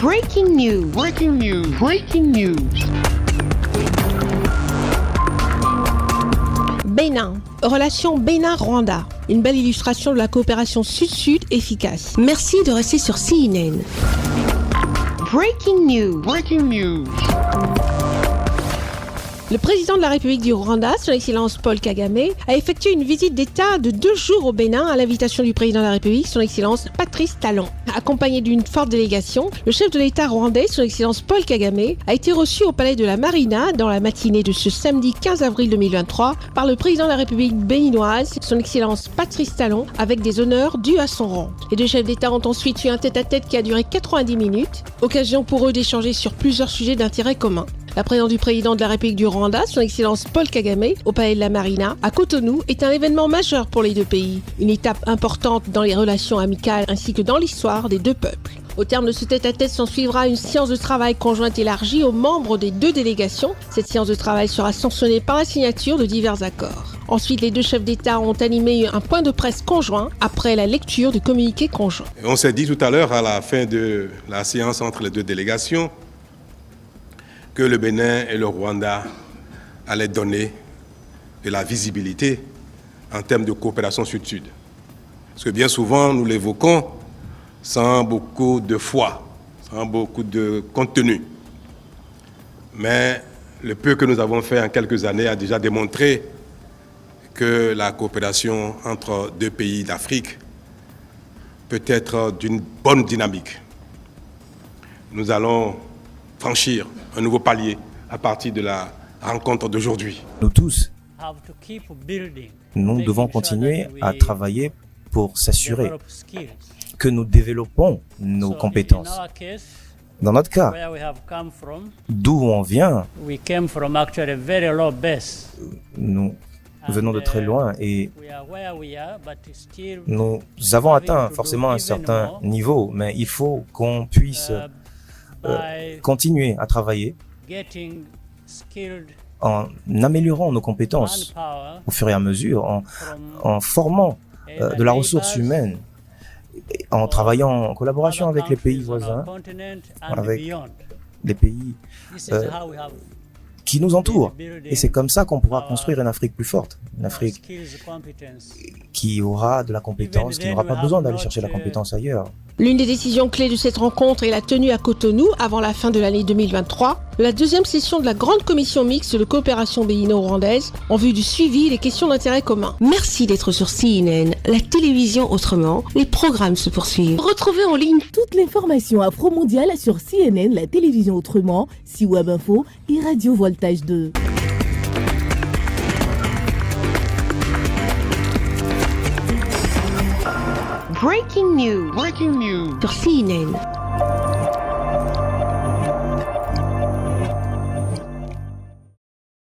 Breaking news. Breaking news. Breaking news. Bénin. Relation Bénin-Rwanda. Une belle illustration de la coopération sud-sud efficace. Merci de rester sur CNN. Breaking news. Breaking news. Le président de la République du Rwanda, son Excellence Paul Kagame, a effectué une visite d'État de 2 jours au Bénin à l'invitation du président de la République, son Excellence Patrice Talon. Accompagné d'une forte délégation, le chef de l'État rwandais, son Excellence Paul Kagame, a été reçu au palais de la Marina dans la matinée de ce samedi 15 avril 2023 par le président de la République béninoise, son Excellence Patrice Talon, avec des honneurs dus à son rang. Les deux chefs d'État ont ensuite eu un tête-à-tête qui a duré 90 minutes, occasion pour eux d'échanger sur plusieurs sujets d'intérêt commun. La présence du président de la République du Rwanda, son Excellence Paul Kagame, au palais de la Marina, à Cotonou, est un événement majeur pour les deux pays. Une étape importante dans les relations amicales ainsi que dans l'histoire des deux peuples. Au terme de ce tête-à-tête s'ensuivra une séance de travail conjointe élargie aux membres des deux délégations. Cette séance de travail sera sanctionnée par la signature de divers accords. Ensuite, les deux chefs d'État ont animé un point de presse conjoint après la lecture du communiqué conjoint. On s'est dit tout à l'heure, à la fin de la séance entre les deux délégations, que le Bénin et le Rwanda allaient donner de la visibilité en termes de coopération sud-sud. Parce que bien souvent, nous l'évoquons sans beaucoup de foi, sans beaucoup de contenu. Mais le peu que nous avons fait en quelques années a déjà démontré que la coopération entre deux pays d'Afrique peut être d'une bonne dynamique. Nous allons franchir un nouveau palier à partir de la rencontre d'aujourd'hui. Nous tous, nous devons continuer à travailler pour s'assurer que nous développons nos compétences. Dans notre cas, d'où on vient, nous venons de très loin et nous avons atteint forcément un certain niveau, mais il faut qu'on puisse continuer à travailler en améliorant nos compétences au fur et à mesure, en formant de la ressource humaine, en travaillant en collaboration avec les pays voisins, avec les pays qui nous entourent. Et c'est comme ça qu'on pourra construire une Afrique plus forte, une Afrique qui aura de la compétence, qui n'aura pas besoin d'aller chercher la compétence ailleurs. L'une des décisions clés de cette rencontre est la tenue à Cotonou, avant la fin de l'année 2023, de la deuxième session de la grande commission mixte de coopération bénino-rwandaise en vue du suivi des questions d'intérêt commun. Merci d'être sur CNN, la télévision autrement. Les programmes se poursuivent. Retrouvez en ligne toute l'information afro-mondiale sur CNN, la télévision autrement, C-Web Info et Radio Voltage 2. Breaking news. Breaking news. sur CNN.